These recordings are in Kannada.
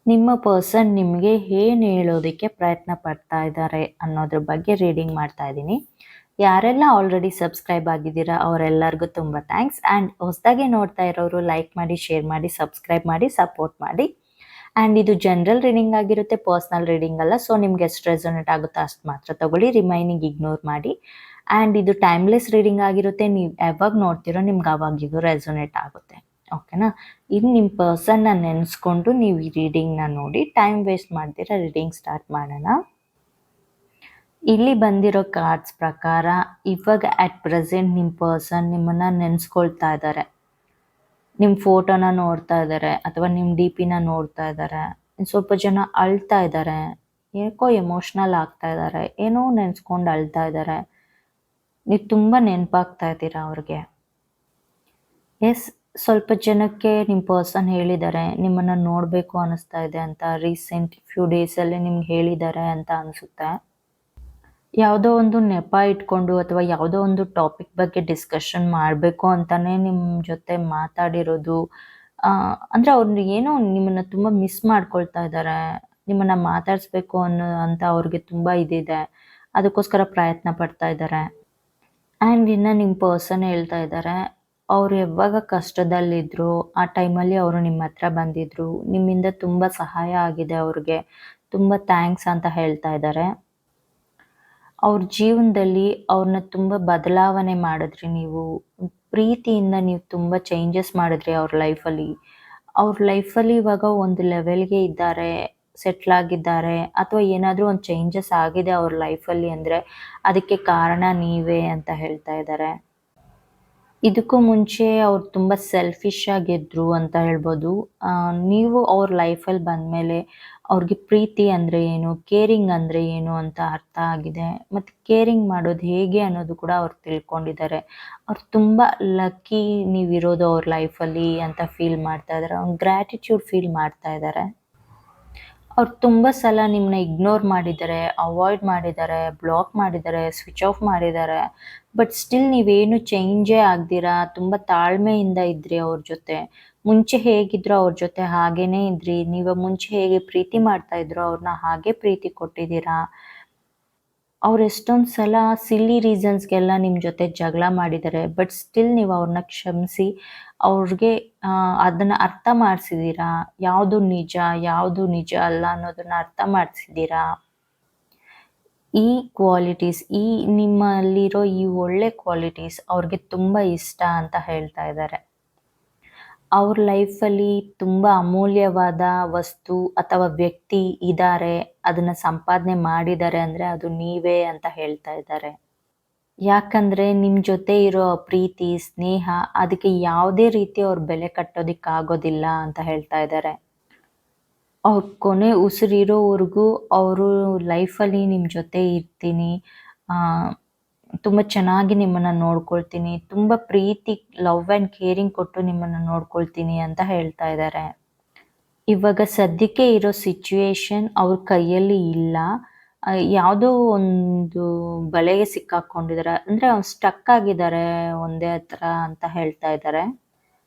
ನಿಮ್ಮ ಪರ್ಸನ್ ನಿಮಗೆ ಏನು ಹೇಳೋದಕ್ಕೆ ಪ್ರಯತ್ನ ಪಡ್ತಾ ಇದ್ದಾರೆ ಅನ್ನೋದ್ರ ಬಗ್ಗೆ ರೀಡಿಂಗ್ ಮಾಡ್ತಾ ಇದ್ದೀನಿ. ಯಾರೆಲ್ಲ ಆಲ್ರೆಡಿ ಸಬ್ಸ್ಕ್ರೈಬ್ ಆಗಿದ್ದೀರಾ ಅವರೆಲ್ಲರಿಗೂ ತುಂಬ ಥ್ಯಾಂಕ್ಸ್. ಆ್ಯಂಡ್ ಹೊಸದಾಗಿ ನೋಡ್ತಾ ಇರೋರು ಲೈಕ್ ಮಾಡಿ, ಶೇರ್ ಮಾಡಿ, ಸಬ್ಸ್ಕ್ರೈಬ್ ಮಾಡಿ, ಸಪೋರ್ಟ್ ಮಾಡಿ. ಆ್ಯಂಡ್ ಇದು ಜನರಲ್ ರೀಡಿಂಗ್ ಆಗಿರುತ್ತೆ, ಪರ್ಸ್ನಲ್ ರೀಡಿಂಗ್ ಅಲ್ಲ. ಸೊ ನಿಮ್ಗೆ ಎಷ್ಟು ರೆಸೊನೇಟ್ ಆಗುತ್ತೋ ಅಷ್ಟು ಮಾತ್ರ ತಗೊಳ್ಳಿ, ರಿಮೈನಿಂಗ್ ಇಗ್ನೋರ್ ಮಾಡಿ. ಆ್ಯಂಡ್ ಇದು ಟೈಮ್ಲೆಸ್ ರೀಡಿಂಗ್ ಆಗಿರುತ್ತೆ. ನೀವು ಯಾವಾಗ ನೋಡ್ತೀರೋ ನಿಮ್ಗೆ ಆವಾಗ ಇದು ರೆಸೊನೇಟ್ ಆಗುತ್ತೆ. ಓಕೆನಾ? ಇನ್ನು ನಿಮ್ಮ ಪರ್ಸನ್ನ ನೆನೆಸ್ಕೊಂಡು ನೀವು ಈ ರೀಡಿಂಗ್ನ ನೋಡಿ, ಟೈಮ್ ವೇಸ್ಟ್ ಮಾಡ್ತೀರಾ, ರೀಡಿಂಗ್ ಸ್ಟಾರ್ಟ್ ಮಾಡೋಣ. ಇಲ್ಲಿ ಬಂದಿರೋ ಕಾರ್ಡ್ಸ್ ಪ್ರಕಾರ ಇವಾಗ ಅಟ್ ಪ್ರೆಸೆಂಟ್ ನಿಮ್ಮ ಪರ್ಸನ್ ನಿಮ್ಮನ್ನು ನೆನೆಸ್ಕೊಳ್ತಾ ಇದ್ದಾರೆ. ನಿಮ್ಮ ಫೋಟೋನ ನೋಡ್ತಾ ಇದ್ದಾರೆ ಅಥವಾ ನಿಮ್ಮ ಡಿ ಪಿನ ನೋಡ್ತಾ ಇದ್ದಾರೆ. ಸ್ವಲ್ಪ ಜನ ಅಳ್ತಾ ಇದ್ದಾರೆ, ಯಾಕೋ ಎಮೋಷ್ನಲ್ ಆಗ್ತಾ ಇದ್ದಾರೆ, ಏನೋ ನೆನೆಸ್ಕೊಂಡು ಅಳ್ತಾ ಇದ್ದಾರೆ. ನೀವು ತುಂಬ ನೆನಪಾಗ್ತಾ ಇದ್ದೀರಾ ಅವ್ರಿಗೆ. ಎಸ್, ಸ್ವಲ್ಪ ಜನಕ್ಕೆ ನಿಮ್ಮ ಪರ್ಸನ್ ಹೇಳಿದ್ದಾರೆ ನಿಮ್ಮನ್ನು ನೋಡಬೇಕು ಅನ್ನಿಸ್ತಾ ಇದೆ ಅಂತ. ರೀಸೆಂಟ್ ಫ್ಯೂ ಡೇಸಲ್ಲಿ ನಿಮ್ಗೆ ಹೇಳಿದ್ದಾರೆ ಅಂತ ಅನಿಸುತ್ತೆ. ಯಾವುದೋ ಒಂದು ನೆಪ ಇಟ್ಕೊಂಡು ಅಥವಾ ಯಾವುದೋ ಒಂದು ಟಾಪಿಕ್ ಬಗ್ಗೆ ಡಿಸ್ಕಷನ್ ಮಾಡಬೇಕು ಅಂತಲೇ ನಿಮ್ಮ ಜೊತೆ ಮಾತಾಡಿರೋದು. ಅಂದರೆ ಅವ್ರು ಏನೋ ನಿಮ್ಮನ್ನು ತುಂಬ ಮಿಸ್ ಮಾಡ್ಕೊಳ್ತಾ ಇದ್ದಾರೆ. ನಿಮ್ಮನ್ನು ಮಾತಾಡಿಸ್ಬೇಕು ಅಂತ ಅವ್ರಿಗೆ ತುಂಬ ಇದಿದೆ, ಅದಕ್ಕೋಸ್ಕರ ಪ್ರಯತ್ನ ಪಡ್ತಾ ಇದ್ದಾರೆ. ಆ್ಯಂಡ್ ಇನ್ನು ನಿಮ್ಮ ಪರ್ಸನ್ ಹೇಳ್ತಾ ಇದ್ದಾರೆ, ಅವ್ರು ಯಾವಾಗ ಕಷ್ಟದಲ್ಲಿದ್ದರು ಆ ಟೈಮಲ್ಲಿ ಅವರು ನಿಮ್ಮ ಹತ್ರ ಬಂದಿದ್ದರು, ನಿಮ್ಮಿಂದ ತುಂಬ ಸಹಾಯ ಆಗಿದೆ ಅವ್ರಿಗೆ, ತುಂಬ ಥ್ಯಾಂಕ್ಸ್ ಅಂತ ಹೇಳ್ತಾ ಇದ್ದಾರೆ. ಅವ್ರ ಜೀವನದಲ್ಲಿ ಅವ್ರನ್ನ ತುಂಬ ಬದಲಾವಣೆ ಮಾಡಿದ್ರಿ ನೀವು. ಪ್ರೀತಿಯಿಂದ ನೀವು ತುಂಬ ಚೇಂಜಸ್ ಮಾಡಿದ್ರಿ ಅವ್ರ ಲೈಫಲ್ಲಿ. ಅವ್ರ ಲೈಫಲ್ಲಿ ಇವಾಗ ಒಂದು ಲೆವೆಲ್ಗೆ ಇದ್ದಾರೆ, ಸೆಟ್ಲಾಗಿದ್ದಾರೆ, ಅಥವಾ ಏನಾದರೂ ಒಂದು ಚೇಂಜಸ್ ಆಗಿದೆ ಅವ್ರ ಲೈಫಲ್ಲಿ ಅಂದರೆ ಅದಕ್ಕೆ ಕಾರಣ ನೀವೇ ಅಂತ ಹೇಳ್ತಾ ಇದ್ದಾರೆ. ಇದಕ್ಕೂ ಮುಂಚೆ ಅವ್ರು ತುಂಬ ಸೆಲ್ಫಿಶ್ ಆಗಿದ್ರು ಅಂತ ಹೇಳ್ಬೋದು. ನೀವು ಅವ್ರ ಲೈಫಲ್ಲಿ ಬಂದಮೇಲೆ ಅವ್ರಿಗೆ ಪ್ರೀತಿ ಅಂದರೆ ಏನು, ಕೇರಿಂಗ್ ಅಂದರೆ ಏನು ಅಂತ ಅರ್ಥ ಆಗಿದೆ. ಮತ್ತು ಕೇರಿಂಗ್ ಮಾಡೋದು ಹೇಗೆ ಅನ್ನೋದು ಕೂಡ ಅವ್ರು ತಿಳ್ಕೊಂಡಿದ್ದಾರೆ. ಅವ್ರು ತುಂಬ ಲಕ್ಕಿ ನೀವಿರೋದು ಅವ್ರ ಲೈಫಲ್ಲಿ ಅಂತ ಫೀಲ್ ಮಾಡ್ತಾ ಇದ್ದಾರೆ. ಅವ್ರು ಗ್ರ್ಯಾಟಿಟ್ಯೂಡ್ ಫೀಲ್ ಮಾಡ್ತಾ ಇದ್ದಾರೆ. ಅವ್ರು ತುಂಬ ಸಲ ನಿಮ್ಮನ್ನ ಇಗ್ನೋರ್ ಮಾಡಿದ್ದಾರೆ, ಅವಾಯ್ಡ್ ಮಾಡಿದ್ದಾರೆ, ಬ್ಲಾಕ್ ಮಾಡಿದ್ದಾರೆ, ಸ್ವಿಚ್ ಆಫ್ ಮಾಡಿದ್ದಾರೆ. ಬಟ್ ಸ್ಟಿಲ್ ನೀವೇನು ಚೇಂಜೇ ಆಗ್ದಿರಾ ತುಂಬ ತಾಳ್ಮೆಯಿಂದ ಇದ್ರಿ ಅವ್ರ ಜೊತೆ. ಮುಂಚೆ ಹೇಗಿದ್ರೋ ಅವ್ರ ಜೊತೆ ಹಾಗೇ ಇದ್ರಿ. ನೀವು ಮುಂಚೆ ಹೇಗೆ ಪ್ರೀತಿ ಮಾಡ್ತಾ ಇದ್ರೋ ಅವ್ರನ್ನ ಹಾಗೆ ಪ್ರೀತಿ ಕೊಟ್ಟಿದ್ದೀರಾ. ಅವ್ರು ಎಷ್ಟೊಂದು ಸಲ ಸಿಲ್ಲಿ ರೀಸನ್ಸ್ಗೆಲ್ಲ ನಿಮ್ಮ ಜೊತೆ ಜಗಳ ಮಾಡಿದ್ದಾರೆ. ಬಟ್ ಸ್ಟಿಲ್ ನೀವು ಅವ್ರನ್ನ ಕ್ಷಮಿಸಿ ಅವ್ರಿಗೆ ಅದನ್ನು ಅರ್ಥ ಮಾಡಿಸಿದ್ದೀರಾ. ಯಾವುದು ನಿಜ, ಯಾವುದು ನಿಜ ಅಲ್ಲ ಅನ್ನೋದನ್ನ ಅರ್ಥ ಮಾಡಿಸಿದ್ದೀರಾ. ಈ ಕ್ವಾಲಿಟೀಸ್, ಈ ನಿಮ್ಮಲ್ಲಿರೋ ಈ ಒಳ್ಳೆ ಕ್ವಾಲಿಟೀಸ್ ಅವ್ರಿಗೆ ತುಂಬ ಇಷ್ಟ ಅಂತ ಹೇಳ್ತಾ ಇದ್ದಾರೆ. ಅವ್ರ ಲೈಫಲ್ಲಿ ತುಂಬ ಅಮೂಲ್ಯವಾದ ವಸ್ತು ಅಥವಾ ವ್ಯಕ್ತಿ ಇದ್ದಾರೆ, ಅದನ್ನು ಸಂಪಾದನೆ ಮಾಡಿದ್ದಾರೆ ಅಂದರೆ ಅದು ನೀವೇ ಅಂತ ಹೇಳ್ತಾ ಇದ್ದಾರೆ. ಯಾಕಂದರೆ ನಿಮ್ಮ ಜೊತೆ ಇರೋ ಪ್ರೀತಿ, ಸ್ನೇಹ ಅದಕ್ಕೆ ಯಾವುದೇ ರೀತಿ ಅವ್ರು ಬೆಲೆ ಕಟ್ಟೋದಕ್ಕಾಗೋದಿಲ್ಲ ಅಂತ ಹೇಳ್ತಾ ಇದ್ದಾರೆ. ಅವ್ರ ಕೊನೆ ಉಸಿರಿರೋವರೆಗೂ ಅವರು ಲೈಫಲ್ಲಿ ನಿಮ್ಮ ಜೊತೆ ಇರ್ತೀನಿ, ತುಂಬ ಚೆನ್ನಾಗಿ ನಿಮ್ಮನ್ನು ನೋಡ್ಕೊಳ್ತೀನಿ, ತುಂಬ ಪ್ರೀತಿ, ಲವ್ ಆ್ಯಂಡ್ ಕೇರಿಂಗ್ ಕೊಟ್ಟು ನಿಮ್ಮನ್ನು ನೋಡ್ಕೊಳ್ತೀನಿ ಅಂತ ಹೇಳ್ತಾ ಇದ್ದಾರೆ. ಇವಾಗ ಸದ್ಯಕ್ಕೆ ಇರೋ ಸಿಚುವೇಶನ್ ಅವ್ರ ಕೈಯಲ್ಲಿ ಇಲ್ಲ. ಯಾವುದೋ ಒಂದು ಬಲೆಗೆ ಸಿಕ್ಕಾಕೊಂಡಿದ್ದಾರೆ, ಅಂದರೆ ಅವ್ರು ಸ್ಟಕ್ ಆಗಿದ್ದಾರೆ ಒಂದೇ ಹತ್ರ ಅಂತ ಹೇಳ್ತಾ ಇದ್ದಾರೆ.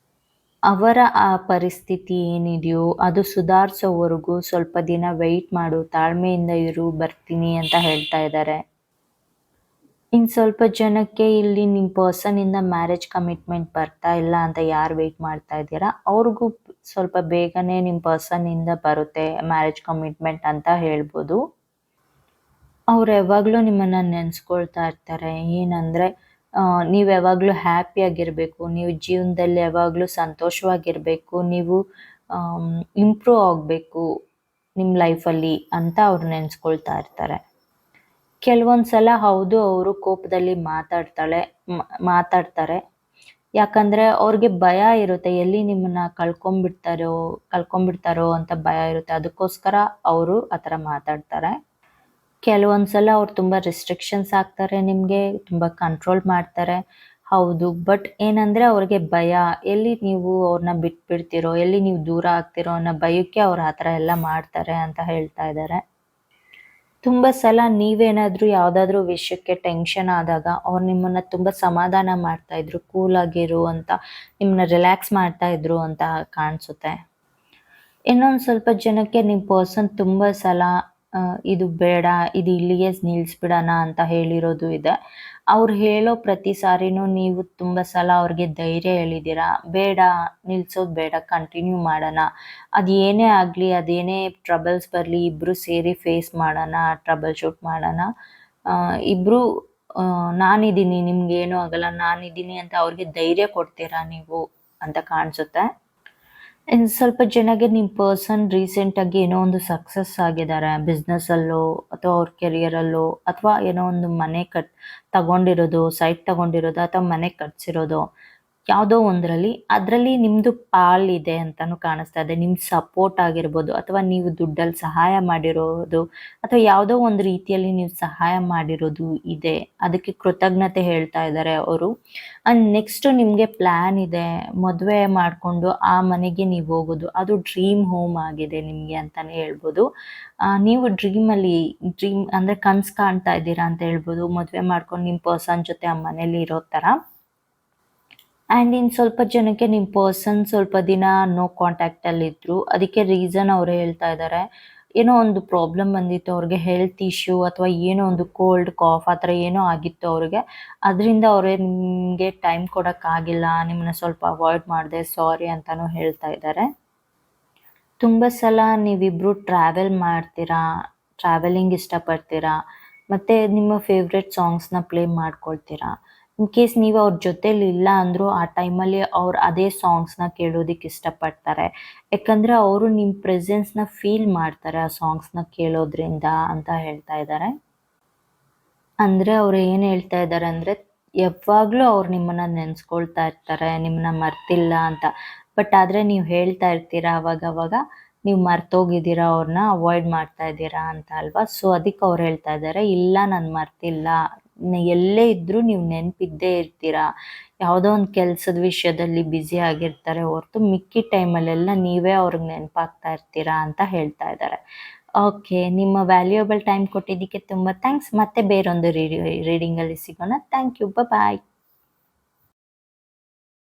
ಅವರ ಆ ಪರಿಸ್ಥಿತಿ ಏನಿದೆಯೋ ಅದು ಸುಧಾರಿಸೋವರೆಗೂ ಸ್ವಲ್ಪ ದಿನ ವೆಯ್ಟ್ ಮಾಡು, ತಾಳ್ಮೆಯಿಂದ ಇರು, ಬರ್ತೀನಿ ಅಂತ ಹೇಳ್ತಾ ಇದ್ದಾರೆ. ಇನ್ನು ಸ್ವಲ್ಪ ಜನಕ್ಕೆ ಇಲ್ಲಿ ನಿಮ್ಮ ಪರ್ಸನಿಂದ ಮ್ಯಾರೇಜ್ ಕಮಿಟ್ಮೆಂಟ್ ಬರ್ತಾ ಇಲ್ಲ ಅಂತ ಯಾರು ವೆಯ್ಟ್ ಮಾಡ್ತಾ ಇದ್ದೀರಾ ಅವ್ರಿಗೂ ಸ್ವಲ್ಪ ಬೇಗನೆ ನಿಮ್ಮ ಪರ್ಸನ್ನಿಂದ ಬರುತ್ತೆ ಮ್ಯಾರೇಜ್ ಕಮಿಟ್ಮೆಂಟ್ ಅಂತ ಹೇಳ್ಬೋದು. ಅವ್ರು ಯಾವಾಗಲೂ ನಿಮ್ಮನ್ನು ನೆನೆಸ್ಕೊಳ್ತಾ ಇರ್ತಾರೆ. ಏನಂದರೆ ನೀವು ಯಾವಾಗಲೂ ಹ್ಯಾಪಿಯಾಗಿರಬೇಕು, ನೀವು ಜೀವನದಲ್ಲಿ ಯಾವಾಗಲೂ ಸಂತೋಷವಾಗಿರಬೇಕು, ನೀವು ಇಂಪ್ರೂವ್ ಆಗಬೇಕು ನಿಮ್ಮ ಲೈಫಲ್ಲಿ ಅಂತ ಅವ್ರು ನೆನೆಸ್ಕೊಳ್ತಾ ಇರ್ತಾರೆ. ಕೆಲವೊಂದು ಸಲ ಹೌದು, ಅವರು ಕೋಪದಲ್ಲಿ ಮಾತಾಡ್ತಾರೆ. ಯಾಕಂದರೆ ಅವ್ರಿಗೆ ಭಯ ಇರುತ್ತೆ, ಎಲ್ಲಿ ನಿಮ್ಮನ್ನು ಕಳ್ಕೊಂಬಿಡ್ತಾರೋ ಅಂತ ಭಯ ಇರುತ್ತೆ. ಅದಕ್ಕೋಸ್ಕರ ಅವರು ಆ ಥರ ಮಾತಾಡ್ತಾರೆ. ಕೆಲವೊಂದು ಸಲ ಅವ್ರು ತುಂಬ ರಿಸ್ಟ್ರಿಕ್ಷನ್ಸ್ ಹಾಕ್ತಾರೆ, ನಿಮಗೆ ತುಂಬ ಕಂಟ್ರೋಲ್ ಮಾಡ್ತಾರೆ. ಹೌದು, ಬಟ್ ಏನಂದರೆ ಅವ್ರಿಗೆ ಭಯ, ಎಲ್ಲಿ ನೀವು ಅವ್ರನ್ನ ಬಿಟ್ಬಿಡ್ತೀರೋ, ಎಲ್ಲಿ ನೀವು ದೂರ ಆಗ್ತಿರೋ ಅನ್ನೋ ಭಯಕ್ಕೆ ಅವ್ರು ಆ ಥರ ಎಲ್ಲ ಮಾಡ್ತಾರೆ ಅಂತ ಹೇಳ್ತಾ ಇದ್ದಾರೆ. ತುಂಬ ಸಲ ನೀವೇನಾದರೂ ಯಾವುದಾದ್ರೂ ವಿಷಯಕ್ಕೆ ಟೆನ್ಷನ್ ಆದಾಗ ಅವ್ರು ನಿಮ್ಮನ್ನು ತುಂಬ ಸಮಾಧಾನ ಮಾಡ್ತಾಯಿದ್ರು, ಕೂಲಾಗಿರು ಅಂತ, ನಿಮ್ಮನ್ನ ರಿಲ್ಯಾಕ್ಸ್ ಮಾಡ್ತಾಯಿದ್ರು ಅಂತ ಕಾಣಿಸುತ್ತೆ. ಇನ್ನೊಂದು ಸ್ವಲ್ಪ ಜನಕ್ಕೆ ನಿಮ್ಮ ಪರ್ಸನ್ ತುಂಬ ಸಲ ಇದು ಬೇಡ, ಇದು ಇಲ್ಲಿಗೆ ನಿಲ್ಲಿಸ್ಬಿಡೋಣ ಅಂತ ಹೇಳಿರೋದು ಇದೆ. ಅವ್ರು ಹೇಳೋ ಪ್ರತಿ ಸಾರಿನೂ ನೀವು ತುಂಬ ಸಲ ಅವ್ರಿಗೆ ಧೈರ್ಯ ಹೇಳಿದ್ದೀರಾ, ಬೇಡ ನಿಲ್ಸೋದು ಬೇಡ, ಕಂಟಿನ್ಯೂ ಮಾಡೋಣ. ಅದು ಏನೇ ಆಗಲಿ, ಅದೇನೇ ಟ್ರಬಲ್ಸ್ ಬರಲಿ, ಇಬ್ಬರು ಸೇರಿ ಫೇಸ್ ಮಾಡೋಣ, ಟ್ರಬಲ್ ಶೂಟ್ ಮಾಡೋಣ. ಇಬ್ಬರು ನಾನಿದ್ದೀನಿ, ನಿಮ್ಗೇನೂ ಆಗಲ್ಲ, ನಾನಿದ್ದೀನಿ ಅಂತ ಅವ್ರಿಗೆ ಧೈರ್ಯ ಕೊಡ್ತೀರಾ ನೀವು ಅಂತ ಕಾಣಿಸುತ್ತೆ. ಇನ್ನು ಸ್ವಲ್ಪ ಜನಗೆ ನಿಮ್ಮ ಪರ್ಸನ್ ರೀಸೆಂಟಾಗಿ ಏನೋ ಒಂದು ಸಕ್ಸಸ್ ಆಗಿದ್ದಾರೆ ಬಿಸ್ನೆಸ್ಸಲ್ಲೋ ಅಥವಾ ಅವ್ರ ಕೆರಿಯರಲ್ಲೋ, ಅಥವಾ ಏನೋ ಒಂದು ಮನೆ ತಗೊಂಡಿರೋದು, ಸೈಟ್ ತಗೊಂಡಿರೋದು ಅಥವಾ ಮನೆ ಕಟ್ಸಿರೋದು, ಯಾವುದೋ ಒಂದರಲ್ಲಿ ಅದರಲ್ಲಿ ನಿಮ್ಮದು ಪಾಲಿದೆ ಅಂತಲೂ ಕಾಣಿಸ್ತಾ ಇದೆ. ನಿಮ್ಮ ಸಪೋರ್ಟ್ ಆಗಿರ್ಬೋದು, ಅಥವಾ ನೀವು ದುಡ್ಡಲ್ಲಿ ಸಹಾಯ ಮಾಡಿರೋದು, ಅಥವಾ ಯಾವುದೋ ಒಂದು ರೀತಿಯಲ್ಲಿ ನೀವು ಸಹಾಯ ಮಾಡಿರೋದು ಇದೆ. ಅದಕ್ಕೆ ಕೃತಜ್ಞತೆ ಹೇಳ್ತಾ ಇದ್ದಾರೆ ಅವರು. ಆ್ಯಂಡ್ ನೆಕ್ಸ್ಟು ನಿಮಗೆ ಪ್ಲ್ಯಾನ್ ಇದೆ, ಮದುವೆ ಮಾಡಿಕೊಂಡು ಆ ಮನೆಗೆ ನೀವು ಹೋಗೋದು. ಅದು ಡ್ರೀಮ್ ಹೋಮ್ ಆಗಿದೆ ನಿಮಗೆ ಅಂತಲೇ ಹೇಳ್ಬೋದು. ನೀವು ಡ್ರೀಮ್ ಅಂದರೆ ಕನಸು ಕಾಣ್ತಾ ಇದ್ದೀರಾ ಅಂತ ಹೇಳ್ಬೋದು, ಮದುವೆ ಮಾಡ್ಕೊಂಡು ನಿಮ್ಮ ಪರ್ಸನ್ ಜೊತೆ ಆ ಮನೇಲಿ ಇರೋ ಥರ. ಆ್ಯಂಡ್ ಇನ್ನು ಸ್ವಲ್ಪ ಜನಕ್ಕೆ ನಿಮ್ಮ ಪರ್ಸನ್ ಸ್ವಲ್ಪ ದಿನ ನೋ ಕಾಂಟ್ಯಾಕ್ಟಲ್ಲಿದ್ದರು. ಅದಕ್ಕೆ ರೀಸನ್ ಅವರೇ ಹೇಳ್ತಾ ಇದ್ದಾರೆ. ಏನೋ ಒಂದು ಪ್ರಾಬ್ಲಮ್ ಬಂದಿತ್ತು ಅವ್ರಿಗೆ, ಹೆಲ್ತ್ ಇಶ್ಯೂ ಅಥವಾ ಏನೋ ಒಂದು ಕೋಲ್ಡ್ ಕಾಫ್ ಆ ಥರ ಏನೋ ಆಗಿತ್ತು ಅವ್ರಿಗೆ. ಅದರಿಂದ ಅವರೇ ನಿಮಗೆ ಟೈಮ್ ಕೊಡೋಕ್ಕಾಗಿಲ್ಲ, ನಿಮ್ಮನ್ನ ಸ್ವಲ್ಪ ಅವಾಯ್ಡ್ ಮಾಡಿದೆ, ಸಾರಿ ಅಂತಲೂ ಹೇಳ್ತಾ ಇದ್ದಾರೆ. ತುಂಬ ಸಲ ನೀವಿಬ್ಬರು ಟ್ರಾವೆಲ್ ಮಾಡ್ತೀರಾ, ಟ್ರಾವೆಲಿಂಗ್ ಇಷ್ಟಪಡ್ತೀರಾ, ಮತ್ತು ನಿಮ್ಮ ಫೇವ್ರೆಟ್ ಸಾಂಗ್ಸ್ನ ಪ್ಲೇ ಮಾಡ್ಕೊಳ್ತೀರಾ. ಇನ್ ಕೇಸ್ ನೀವು ಅವ್ರ ಜೊತೇಲಿ ಇಲ್ಲ ಅಂದರೂ ಆ ಟೈಮಲ್ಲಿ ಅವ್ರು ಅದೇ ಸಾಂಗ್ಸ್ನ ಕೇಳೋದಕ್ಕೆ ಇಷ್ಟಪಡ್ತಾರೆ. ಯಾಕಂದರೆ ಅವರು ನಿಮ್ಮ ಪ್ರೆಸೆನ್ಸ್ನ ಫೀಲ್ ಮಾಡ್ತಾರೆ ಆ ಸಾಂಗ್ಸ್ನ ಕೇಳೋದ್ರಿಂದ ಅಂತ ಹೇಳ್ತಾ ಇದ್ದಾರೆ. ಅಂದರೆ ಅವ್ರು ಏನು ಹೇಳ್ತಾ ಇದ್ದಾರೆ ಅಂದರೆ, ಯಾವಾಗಲೂ ಅವ್ರು ನಿಮ್ಮನ್ನು ನೆನೆಸ್ಕೊಳ್ತಾ ಇರ್ತಾರೆ, ನಿಮ್ಮನ್ನ ಮರ್ತಿಲ್ಲ ಅಂತ. ಬಟ್ ಆದರೆ ನೀವು ಹೇಳ್ತಾ ಇರ್ತೀರಾ ಅವಾಗವಾಗ, ನೀವು ಮರ್ತೋಗಿದ್ದೀರಾ, ಅವ್ರನ್ನ ಅವಾಯ್ಡ್ ಮಾಡ್ತಾ ಇದ್ದೀರಾ ಅಂತ ಅಲ್ವಾ. ಸೊ ಅದಕ್ಕೆ ಅವ್ರು ಹೇಳ್ತಾ ಇದ್ದಾರೆ, ಇಲ್ಲ ನಾನು ಮರ್ತಿಲ್ಲ, ಎಲ್ಲೇ ಇದ್ದರೂ ನೀವು ನೆನಪಿದ್ದೇ ಇರ್ತೀರಾ. ಯಾವುದೋ ಒಂದು ಕೆಲಸದ ವಿಷಯದಲ್ಲಿ ಬ್ಯುಸಿ ಆಗಿರ್ತಾರೆ ಹೊರತು ಮಿಕ್ಕಿದ ಟೈಮಲ್ಲೆಲ್ಲ ನೀವೇ ಅವ್ರಿಗೆ ನೆನಪಾಗ್ತಾ ಇರ್ತೀರಾ ಅಂತ ಹೇಳ್ತಾ ಇದ್ದಾರೆ. ಓಕೆ, ನಿಮ್ಮ ವ್ಯಾಲ್ಯೂಯಬಲ್ ಟೈಮ್ ಕೊಟ್ಟಿದ್ದಕ್ಕೆ ತುಂಬ ಥ್ಯಾಂಕ್ಸ್. ಮತ್ತೆ ಬೇರೊಂದು ರೀಡಿಂಗಲ್ಲಿ ಸಿಗೋಣ. Thank you. ಬಾಯ್.